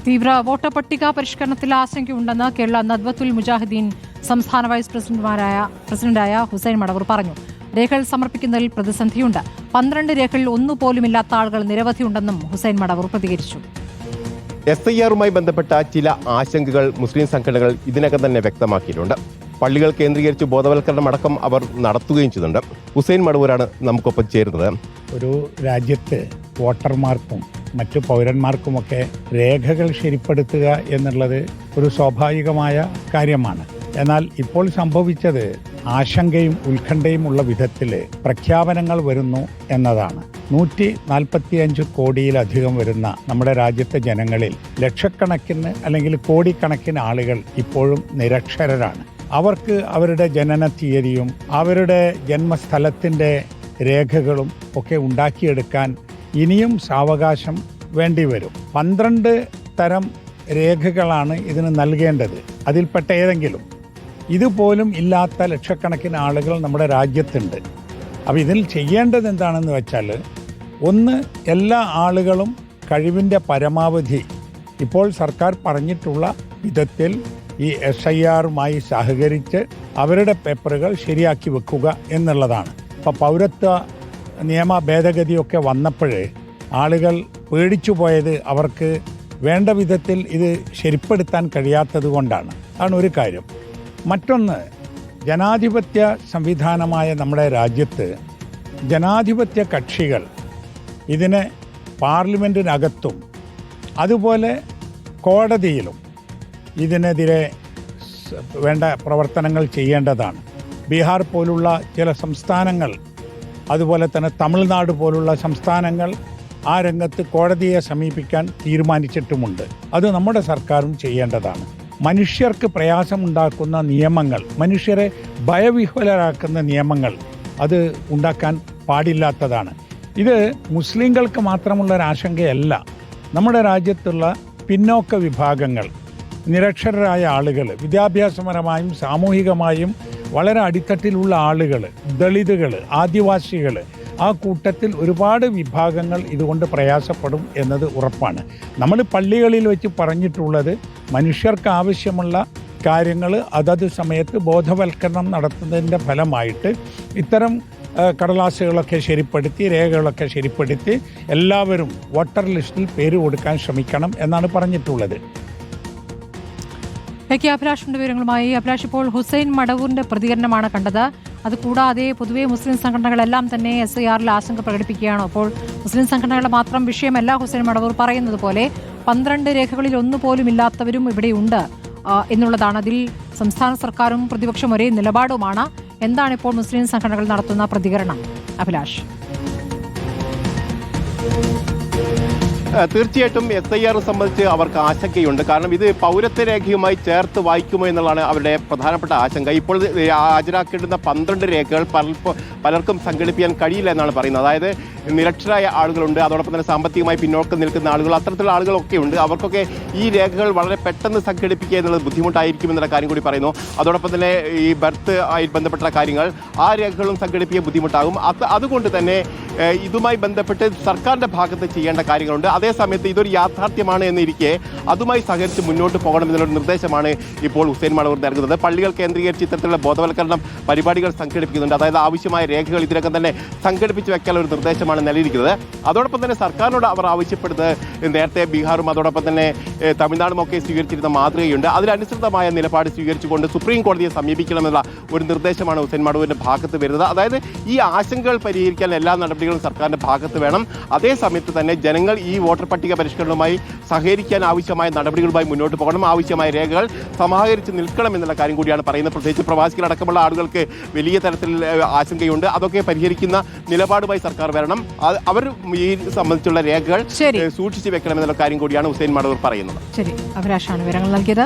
തീവ്ര വോട്ടർ പട്ടിക പരിഷ്കരണത്തിൽ ആശങ്കയുണ്ടെന്ന് കേരള നദ്വത്തുൽ മുജാഹിദീൻ സംസ്ഥാന വൈസ് പ്രസിഡന്റായ ഹുസൈൻ മടവൂർ പറഞ്ഞു. രേഖകൾ സമർപ്പിക്കുന്നതിൽ പ്രതിസന്ധിയുണ്ട്. 12 രേഖകളിൽ ഒന്നുപോലുമില്ലാത്ത ആളുകൾ നിരവധിയുണ്ടെന്നും ഹുസൈൻ മടവൂർ പ്രതികരിച്ചു. SIR-മായി ബന്ധപ്പെട്ട ചില ആശങ്കകൾ മുസ്ലിം സംഘടനകൾ ഇതിനകം തന്നെ വ്യക്തമാക്കിയിട്ടുണ്ട്. പള്ളികൾ കേന്ദ്രീകരിച്ച് ബോധവൽക്കരണം അടക്കം അവർ നടത്തുകയും ചെയ്യുന്നുണ്ട്. ഹുസൈൻ മടവൂരാണ് നമുക്കൊപ്പം ചേരുന്നത്. ഒരു രാജ്യത്ത് വോട്ടർമാർക്കും മറ്റു പൗരന്മാർക്കുമൊക്കെ രേഖകൾ ശരിപ്പെടുത്തുക എന്നുള്ളത് ഒരു സ്വാഭാവികമായ കാര്യമാണ്. എന്നാൽ ഇപ്പോൾ സംഭവിച്ചത് ആശങ്കയും ഉത്കണ്ഠയും ഉള്ള വിധത്തിൽ പ്രഖ്യാപനങ്ങൾ വരുന്നു എന്നതാണ്. 145 കോടിയിലധികം വരുന്ന നമ്മുടെ രാജ്യത്തെ ജനങ്ങളിൽ ലക്ഷക്കണക്കിന് അല്ലെങ്കിൽ കോടിക്കണക്കിന് ആളുകൾ ഇപ്പോഴും നിരക്ഷരരാണ്. അവർക്ക് അവരുടെ ജനന തീയതിയും അവരുടെ ജന്മസ്ഥലത്തിൻ്റെ രേഖകളും ഒക്കെ ഉണ്ടാക്കിയെടുക്കാൻ ഇനിയും സാവകാശം വേണ്ടിവരും. 12 തരം രേഖകളാണ് ഇതിന് നൽകേണ്ടത്. അതിൽപ്പെട്ട ഏതെങ്കിലും ഇതുപോലും ഇല്ലാത്ത ലക്ഷക്കണക്കിന് ആളുകൾ നമ്മുടെ രാജ്യത്തുണ്ട്. അപ്പോൾ ഇതിൽ ചെയ്യേണ്ടത് എന്താണെന്ന് വെച്ചാൽ, ഒന്ന്, എല്ലാ ആളുകളും കഴിവിൻ്റെ പരമാവധി ഇപ്പോൾ സർക്കാർ പറഞ്ഞിട്ടുള്ള വിധത്തിൽ ഈ SIR-മായി സഹകരിച്ച് അവരുടെ പേപ്പറുകൾ ശരിയാക്കി വെക്കുക എന്നുള്ളതാണ്. ഇപ്പോൾ പൗരത്വ നിയമ ഭേദഗതിയൊക്കെ വന്നപ്പോഴേ ആളുകൾ പേടിച്ചു പോയത് അവർക്ക് വേണ്ട വിധത്തിൽ ഇത് ശരിപ്പെടുത്താൻ കഴിയാത്തത് കൊണ്ടാണ്. അതാണ് ഒരു കാര്യം. മറ്റൊന്ന്, ജനാധിപത്യ സംവിധാനമായ നമ്മുടെ രാജ്യത്ത് ജനാധിപത്യ കക്ഷികൾ ഇതിനെ പാർലമെൻറ്റിനകത്തും അതുപോലെ കോടതിയിലും ഇതിനെതിരെ വേണ്ട പ്രവർത്തനങ്ങൾ ചെയ്യേണ്ടതാണ്. ബീഹാർ പോലുള്ള ചില സംസ്ഥാനങ്ങൾ, അതുപോലെ തന്നെ തമിഴ്നാട് പോലുള്ള സംസ്ഥാനങ്ങൾ ആ രംഗത്ത് കോടതിയെ സമീപിക്കാൻ തീരുമാനിച്ചിട്ടുമുണ്ട്. അത് നമ്മുടെ സർക്കാരും ചെയ്യേണ്ടതാണ്. മനുഷ്യർക്ക് പ്രയാസമുണ്ടാക്കുന്ന നിയമങ്ങൾ, മനുഷ്യരെ ഭയവിഹ്വലരാക്കുന്ന നിയമങ്ങൾ അത് ഉണ്ടാക്കാൻ പാടില്ലാത്തതാണ്. ഇത് മുസ്ലിങ്ങൾക്ക് മാത്രമുള്ള ഒരാശങ്കയല്ല. നമ്മുടെ രാജ്യത്തുള്ള പിന്നോക്ക വിഭാഗങ്ങൾ, നിരക്ഷരരായ ആളുകൾ, വിദ്യാഭ്യാസപരമായും സാമൂഹികമായും വളരെ അടിത്തട്ടിലുള്ള ആളുകൾ, ദളിതുകൾ, ആദിവാസികൾ, ആ കൂട്ടത്തിൽ ഒരുപാട് വിഭാഗങ്ങൾ ഇതുകൊണ്ട് പ്രയാസപ്പെടും എന്നത് ഉറപ്പാണ്. നമ്മൾ പള്ളികളിൽ വെച്ച് പറഞ്ഞിട്ടുള്ളത്, മനുഷ്യർക്ക് ആവശ്യമുള്ള കാര്യങ്ങൾ അതത് സമയത്ത് ബോധവൽക്കരണം നടത്തുന്നതിൻ്റെ ഫലമായിട്ട് ഇത്തരം കടലാസുകളൊക്കെ ശരിപ്പെടുത്തി, രേഖകളൊക്കെ ശരിപ്പെടുത്തി എല്ലാവരും വോട്ടർ ലിസ്റ്റിൽ പേര് കൊടുക്കാൻ ശ്രമിക്കണം എന്നാണ് പറഞ്ഞിട്ടുള്ളത്. അഭിലാഷിന്റെ വിവരങ്ങളുമായി. അഭിലാഷ്, ഇപ്പോൾ ഹുസൈൻ മടവൂരിന്റെ പ്രതികരണമാണ് കണ്ടത്. അതുകൂടാതെ പൊതുവെ മുസ്ലിം സംഘടനകളെല്ലാം തന്നെ SIR-ൽ ആശങ്ക പ്രകടിപ്പിക്കുകയാണ്. അപ്പോൾ മുസ്ലിം സംഘടനകളുടെ മാത്രം വിഷയമല്ല ഹുസൈൻ മടവൂർ പറയുന്നത് പോലെ 12 രേഖകളിൽ ഒന്നുപോലും ഇല്ലാത്തവരും ഇവിടെയുണ്ട് എന്നുള്ളതാണ്. അതിൽ സംസ്ഥാന സർക്കാരും പ്രതിപക്ഷം ഒരേ നിലപാടുമാണ്. എന്താണ് ഇപ്പോൾ മുസ്ലിം സംഘടനകൾ നടത്തുന്ന പ്രതികരണം, അഭിലാഷ്? തീർച്ചയായിട്ടും SIR സംബന്ധിച്ച് അവർക്ക് ആശങ്കയുണ്ട്. കാരണം ഇത് പൗരത്വ രേഖയുമായി ചേർത്ത് വായിക്കുമോ എന്നുള്ളതാണ് അവരുടെ പ്രധാനപ്പെട്ട ആശങ്ക. ഇപ്പോൾ ഹാജരാക്കേണ്ടുന്ന 12 രേഖകൾ പലർക്കും സംഘടിപ്പിക്കാൻ കഴിയില്ല എന്നാണ് പറയുന്നത്. അതായത് നിരക്ഷരായ ആളുകളുണ്ട്, അതോടൊപ്പം തന്നെ സാമ്പത്തികമായി പിന്നോക്കം നിൽക്കുന്ന ആളുകൾ, അത്തരത്തിലുള്ള ആളുകളൊക്കെ ഉണ്ട്. അവർക്കൊക്കെ ഈ രേഖകൾ വളരെ പെട്ടെന്ന് സംഘടിപ്പിക്കുക എന്നുള്ളത് ബുദ്ധിമുട്ടായിരിക്കും എന്നുള്ള കാര്യം കൂടി പറയുന്നു. അതോടൊപ്പം തന്നെ ഈ ബർത്ത് ആയി ബന്ധപ്പെട്ട കാര്യങ്ങൾ, ആ രേഖകളും സംഘടിപ്പിക്കാൻ ബുദ്ധിമുട്ടാകും. അതുകൊണ്ട് തന്നെ ഇതുമായി ബന്ധപ്പെട്ട് സർക്കാരിൻ്റെ ഭാഗത്ത് ചെയ്യേണ്ട കാര്യങ്ങളുണ്ട്. അതേസമയത്ത് ഇതൊരു യാഥാർത്ഥ്യമാണ് എന്നിരിക്കെ അതുമായി സഹകരിച്ച് മുന്നോട്ട് പോകണമെന്നുള്ളൊരു നിർദ്ദേശമാണ് ഇപ്പോൾ ഹുസൈൻ മടവൂർ നൽകുന്നത്. പള്ളികൾ കേന്ദ്രീകരിച്ച് ഇത്തരത്തിലുള്ള ബോധവൽക്കരണം പരിപാടികൾ സംഘടിപ്പിക്കുന്നുണ്ട്. അതായത് ആവശ്യമായ രേഖകൾ ഇതിനകം തന്നെ സംഘടിപ്പിച്ച് വെക്കാനുള്ള ഒരു നിർദ്ദേശമാണ് നൽകിയിരിക്കുന്നത്. അതോടൊപ്പം തന്നെ സർക്കാരിനോട് അവർ ആവശ്യപ്പെടുന്നത്, നേരത്തെ ബീഹാറും അതോടൊപ്പം തന്നെ തമിഴ്നാടും ഒക്കെ സ്വീകരിച്ചിരുന്ന മാതൃകയുണ്ട്. അതിനനുസൃതമായ നിലപാട് സ്വീകരിച്ചുകൊണ്ട് സുപ്രീം കോടതിയെ സമീപിക്കണമെന്നുള്ള ഒരു നിർദ്ദേശമാണ് ഹുസൈൻ മടവൂരിൻ്റെ ഭാഗത്ത് വരുന്നത്. അതായത് ഈ ആശങ്കകൾ പരിഹരിക്കാൻ എല്ലാ നടപടികളും സർക്കാരിൻ്റെ ഭാഗത്ത് വേണം. അതേസമയത്ത് തന്നെ ജനങ്ങൾ ഈ വോട്ടർ പട്ടിക പരിഷ്കരണവുമായി സഹകരിക്കാൻ ആവശ്യമായ നടപടികളുമായി മുന്നോട്ട് പോകണം. ആവശ്യമായ രേഖകൾ സമാഹരിച്ച് നിൽക്കണം എന്നുള്ള കാര്യം കൂടിയാണ് പറയുന്നത്. പ്രത്യേകിച്ച് പ്രവാസികളടക്കമുള്ള ആളുകൾക്ക് വലിയ തരത്തിൽ ആശങ്കയുണ്ട്. അതൊക്കെ പരിഹരിക്കുന്ന നിലപാടുമായി സർക്കാർ വരണം. അവർ ഈ സംബന്ധിച്ചുള്ള രേഖകൾ സൂക്ഷിച്ചു വെക്കണം എന്നുള്ള കാര്യം കൂടിയാണ് ഹുസൈൻ മടവൂർ പറയുന്നത്. ശരി, അഭിലാഷാണ് വിവരങ്ങൾ നൽകിയത്.